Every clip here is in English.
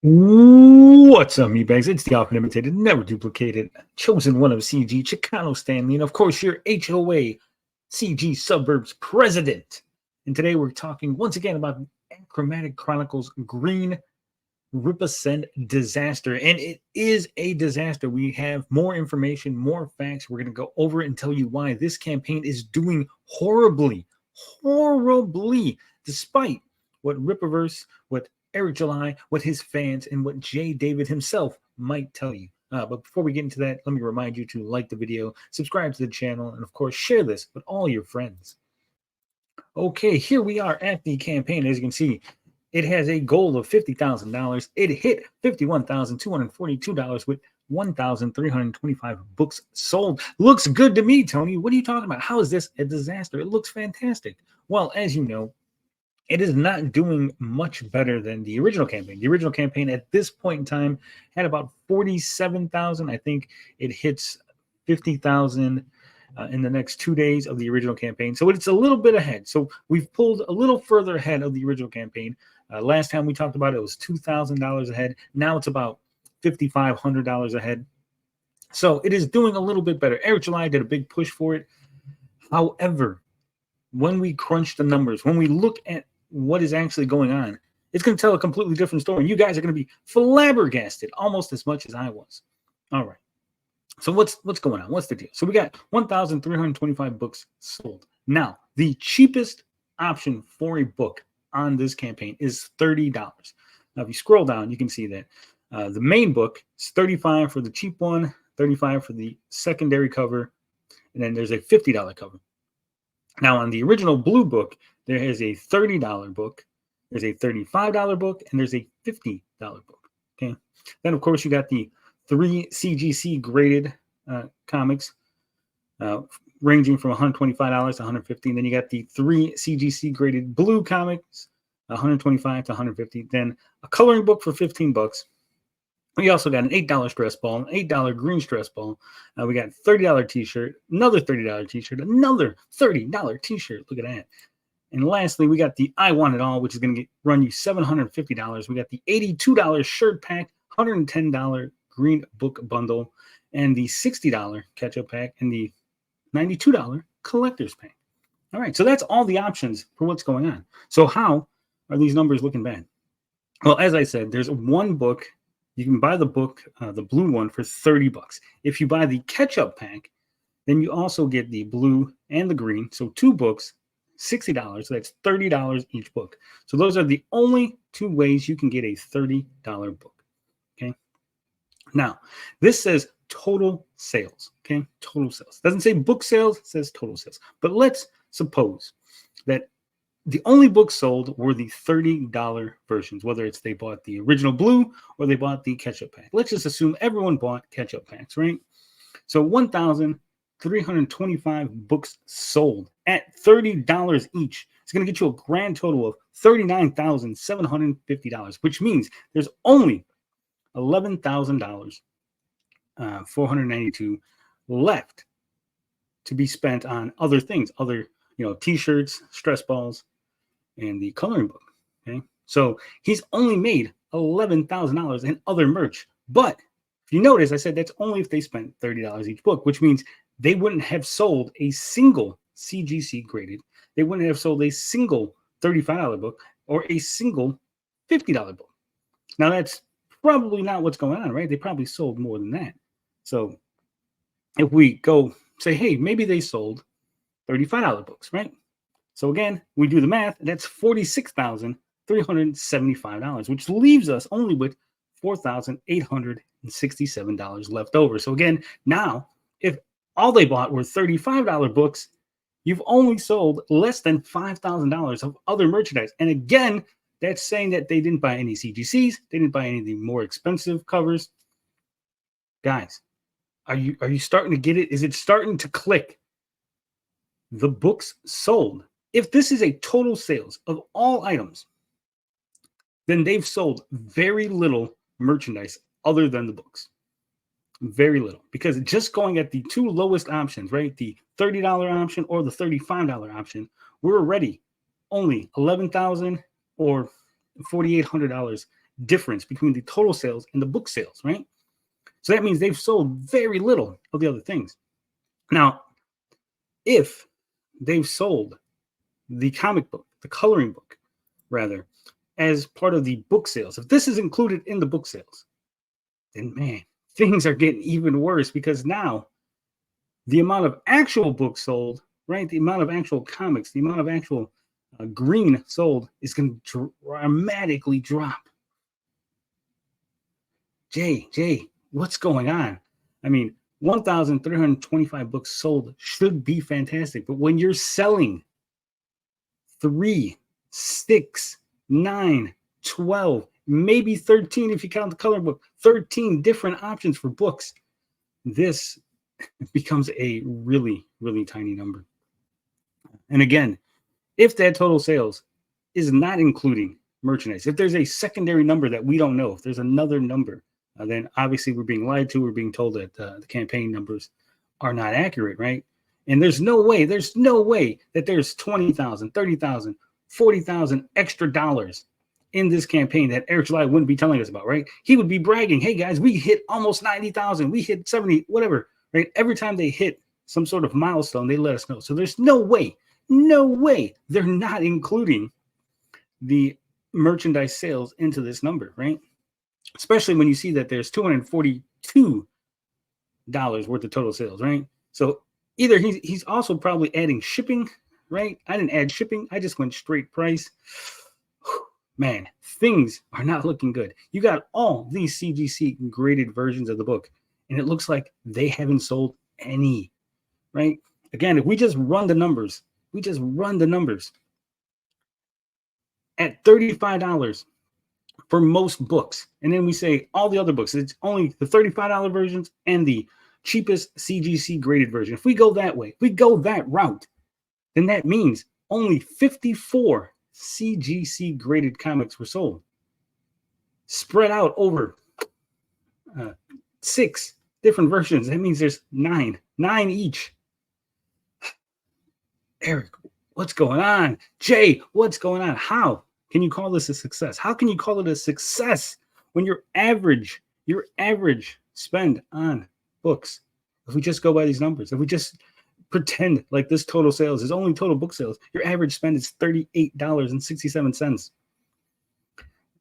What's up, meatbags? It's the often imitated, never duplicated, chosen one of CG, Chicano Stanley, and of course your HOA CG Suburbs president. And today we're talking once again about Achromatic Chronicles Green Rippasend disaster. And it is a disaster. We have more information, more facts. We're going to go over it and tell you why this campaign is doing horribly, despite what Rippaverse, what Eric July, what his fans, and what Jay David himself might tell you. But before we get into that, let me remind you to like the video, subscribe to the channel, and of course, share this with all your friends. Okay, here we are at the campaign. As you can see, it has a goal of $50,000. It hit $51,242 with 1,325 books sold. Looks good to me, Tony. What are you talking about? How is this a disaster? It looks fantastic. Well, as you know, it is not doing much better than the original campaign. The original campaign at this point in time had about 47,000. I think it hits 50,000 in the next 2 days of the original campaign. So it's a little bit ahead. So we've pulled a little further ahead of the original campaign. Last time we talked about it, was $2,000 ahead. Now it's about $5,500 ahead. So it is doing a little bit better. Eric July did a big push for it. However, when we crunch the numbers, when we look at what is actually going on, it's going to tell a completely different story. And you guys are going to be flabbergasted almost as much as I was. All right. So what's going on? What's the deal? So we got 1,325 books sold. Now, the cheapest option for a book on this campaign is $30. Now, if you scroll down, you can see that the main book is $35 for the cheap one, $35 for the secondary cover, and then there's a $50 cover. Now, on the original blue book, there is a $30 book, there's a $35 book, and there's a $50 book. Okay. Then, of course, you got the 3 CGC graded comics ranging from $125 to $150. Then you got the 3 CGC graded blue comics, $125 to $150. Then a coloring book for $15. We also got an $8 stress ball, an $8 green stress ball. We got a $30 t-shirt, another $30 t-shirt, another $30 t-shirt. Look at that. And lastly, we got the I Want It All, which is going to run you $750. We got the $82 shirt pack, $110 green book bundle, and the $60 catch-up pack, and the $92 collector's pack. All right, so that's all the options for what's going on. So how are these numbers looking bad? Well, as I said, there's one book. You can buy the book, the blue one, for $30. If you buy the catch-up pack, then you also get the blue and the green. So 2 books, $60. So that's $30 each book. So those are the only 2 ways you can get a $30 book. Okay. Now, this says total sales. Okay. Total sales. Doesn't say book sales, it says total sales. But let's suppose that the only books sold were the $30 versions, whether it's they bought the original blue or they bought the catch-up pack. Let's just assume everyone bought catch-up packs, right? So 1,325 books sold at $30 each. It's going to get you a grand total of $39,750, which means there's only $11,492 left to be spent on other things, other t-shirts, stress balls, and the coloring book. Okay, so he's only made $11,000 in other merch. But if you notice, I said that's only if they spent $30 each book, which means they wouldn't have sold a single CGC graded. They wouldn't have sold a single $35 book or a single $50 book. Now, that's probably not what's going on, right? They probably sold more than that. So if we go say, hey, maybe they sold $35 books, right? So again, we do the math, that's $46,375, which leaves us only with $4,867 left over. So again, now, if all they bought were $35 books, you've only sold less than $5,000 of other merchandise. And again, that's saying that they didn't buy any CGCs, they didn't buy any of the more expensive covers. Guys, are you starting to get it? Is it starting to click? The books sold. If this is a total sales of all items, then they've sold very little merchandise other than the books. Very little. Because just going at the 2 lowest options, right? The $30 option or the $35 option, we're already only $11,000 or $4,800 difference between the total sales and the book sales, right? So that means they've sold very little of the other things. Now, if they've sold the comic book, the coloring book, rather, as part of the book sales, if this is included in the book sales, then man, things are getting even worse, because now the amount of actual books sold, right, the amount of actual comics, the amount of actual green sold is going to dramatically drop. Jay, what's going on? I mean, 1,325 books sold should be fantastic, but when you're selling 3, 6, 9, 12, maybe 13 if you count the coloring book, 13 different options for books, this becomes a really, really tiny number. And again, if that total sales is not including merchandise, if there's a secondary number that we don't know, if there's another number, then obviously we're being lied to. We're being told that the campaign numbers are not accurate, right? And there's no way that there's 20,000, 30,000, 40,000 extra dollars in this campaign that Eric July wouldn't be telling us about, right? He would be bragging, hey guys, we hit almost 90,000, we hit 70, whatever, right? Every time they hit some sort of milestone, they let us know. So there's no way they're not including the merchandise sales into this number, right? Especially when you see that there's $242 worth of total sales, right? So either he's also probably adding shipping, right? I didn't add shipping. I just went straight price. Man, things are not looking good. You got all these CGC graded versions of the book, and it looks like they haven't sold any, right? Again, if we just run the numbers, at $35 for most books, and then we say all the other books, it's only the $35 versions and the cheapest CGC graded version. If we go that way, if we go that route, then that means only 54 CGC graded comics were sold, spread out over 6 different versions. That means there's 9 each. Eric, what's going on? Jay, what's going on? How can you call this a success? How can you call it a success when your average spend on books, if we just go by these numbers, if we just pretend like this total sales is only total book sales, your average spend is $38.67.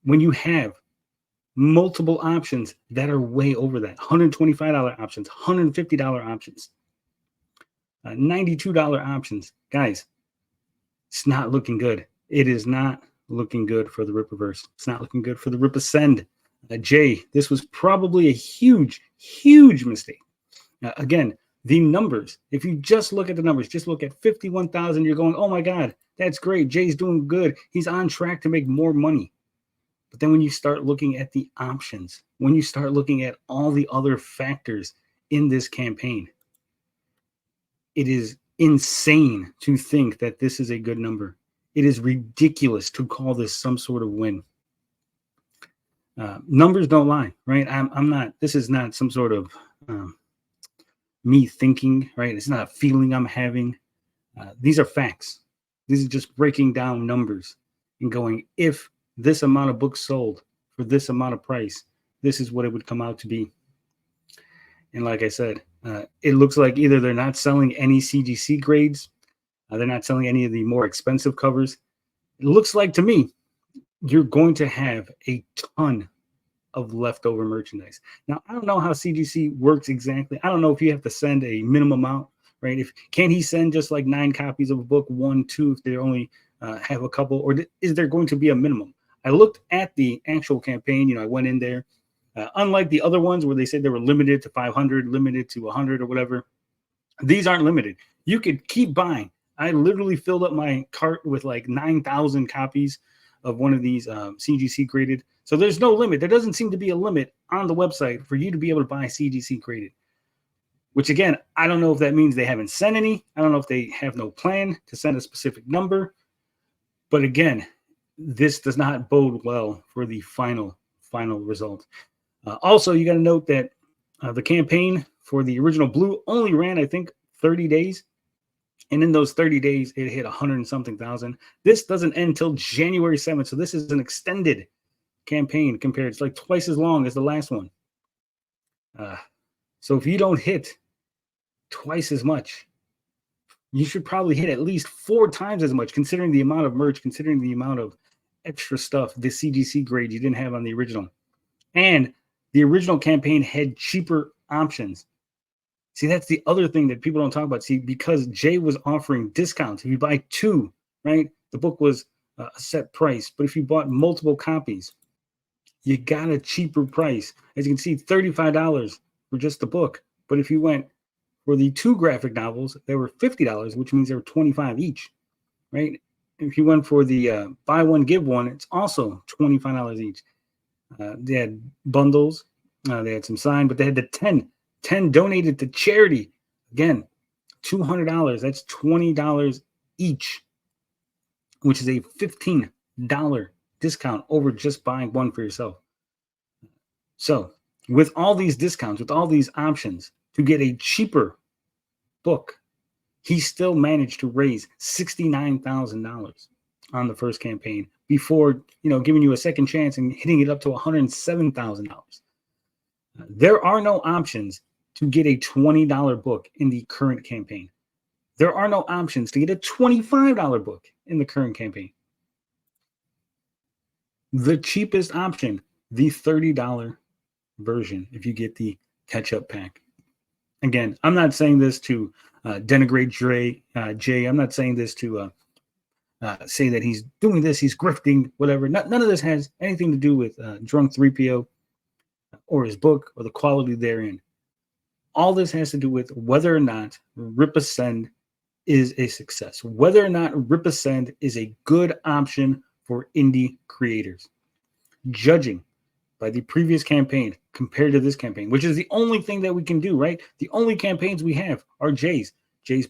When you have multiple options that are way over that, $125 options, $150 options, $92 options, guys, it's not looking good. It is not looking good for the Rippaverse. It's not looking good for the Rippasend. Jay, this was probably a huge mistake. Again, the numbers, if you just look at the numbers, just look at 51,000, you're going, oh my God, that's great. Jay's doing good. He's on track to make more money. But then when you start looking at the options, when you start looking at all the other factors in this campaign, it is insane to think that this is a good number. It is ridiculous to call this some sort of win. Numbers don't lie, right? I'm not, this is not some sort of me thinking, right? It's not a feeling I'm having. These are facts. These are just breaking down numbers and going, if this amount of books sold for this amount of price, this is what it would come out to be. And like I said, it looks like either they're not selling any CGC grades, they're not selling any of the more expensive covers. It looks like to me, you're going to have a ton of leftover merchandise. Now, I don't know how CGC works exactly. I don't know if you have to send a minimum amount, right? Can he send just like 9 copies of a book, 1, 2, if they only have a couple, or is there going to be a minimum? I looked at the actual campaign, I went in there. Unlike the other ones where they said they were limited to 500, limited to 100 or whatever, these aren't limited. You could keep buying. I literally filled up my cart with like 9,000 copies of one of these CGC graded. So there's no limit. There doesn't seem to be a limit on the website for you to be able to buy CGC graded, which again, I don't know if that means they haven't sent any. I don't know if they have no plan to send a specific number. But again, this does not bode well for the final result. Also, you got to note that the campaign for the original Blue only ran, I think, 30 days. And in those 30 days, it hit 100 and something thousand. This doesn't end until January 7th. So this is an extended campaign compared. It's like twice as long as the last one. So if you don't hit twice as much, you should probably hit at least 4 times as much, considering the amount of merch, considering the amount of extra stuff, the CGC grade you didn't have on the original. And the original campaign had cheaper options. See, that's the other thing that people don't talk about. See, because Jay was offering discounts. If you buy 2, right, the book was a set price. But if you bought multiple copies, you got a cheaper price. As you can see, $35 for just the book. But if you went for the 2 graphic novels, they were $50, which means they were $25 each, right? If you went for the buy one, give one, it's also $25 each. They had bundles. They had some sign, but they had the 10 donated to charity. Again, $200. That's $20 each, which is a $15 discount over just buying one for yourself. So with all these discounts, with all these options to get a cheaper book, he still managed to raise $69,000 on the first campaign before, giving you a second chance and hitting it up to $107,000. There are no options to get a $20 book in the current campaign. There are no options to get a $25 book in the current campaign. The cheapest option, the $30 version, if you get the catch-up pack. Again, I'm not saying this to denigrate Jay. I'm not saying this to say that he's doing this, he's grifting, whatever. None of this has anything to do with Drunk 3PO or his book or the quality therein. All this has to do with whether or not Rippasend is a success, whether or not Rippasend is a good option for indie creators. Judging by the previous campaign compared to this campaign, which is the only thing that we can do, right? The only campaigns we have are Jay's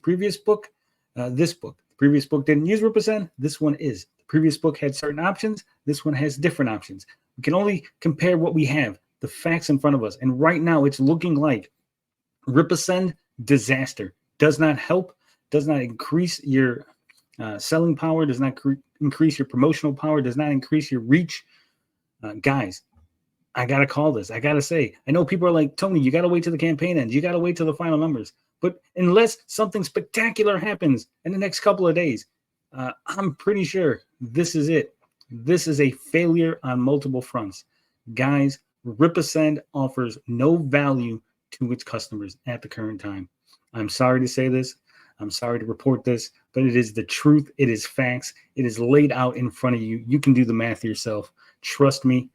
previous book, this book. The previous book didn't use Rippasend. This one is. The previous book had certain options. This one has different options. We can only compare what we have, the facts in front of us. And right now it's looking like Rippasend disaster. Does not help, does not increase your selling power, does not increase your promotional power, does not increase your reach. Guys, I got to call this. I got to say, I know people are like, Tony, you got to wait till the campaign ends. You got to wait till the final numbers. But unless something spectacular happens in the next couple of days, I'm pretty sure this is it. This is a failure on multiple fronts. Guys, Rippasend offers no value to its customers at the current time. I'm sorry to say this. I'm sorry to report this, but it is the truth. It is facts. It is laid out in front of you. You can do the math yourself. Trust me,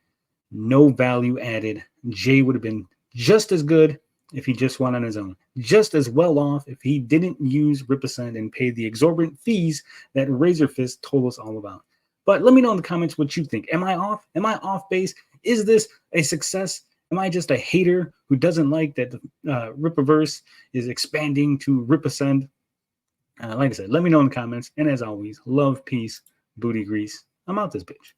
no value added. Jay would have been just as good if he just went on his own. Just as well off if he didn't use Rippasend and pay the exorbitant fees that Razorfist told us all about. But let me know in the comments what you think. Am I off? Am I off base? Is this a success? Am I just a hater who doesn't like that the Rippaverse is expanding to Rippasend? Like I said, let me know in the comments. And as always, love, peace, booty grease. I'm out this bitch.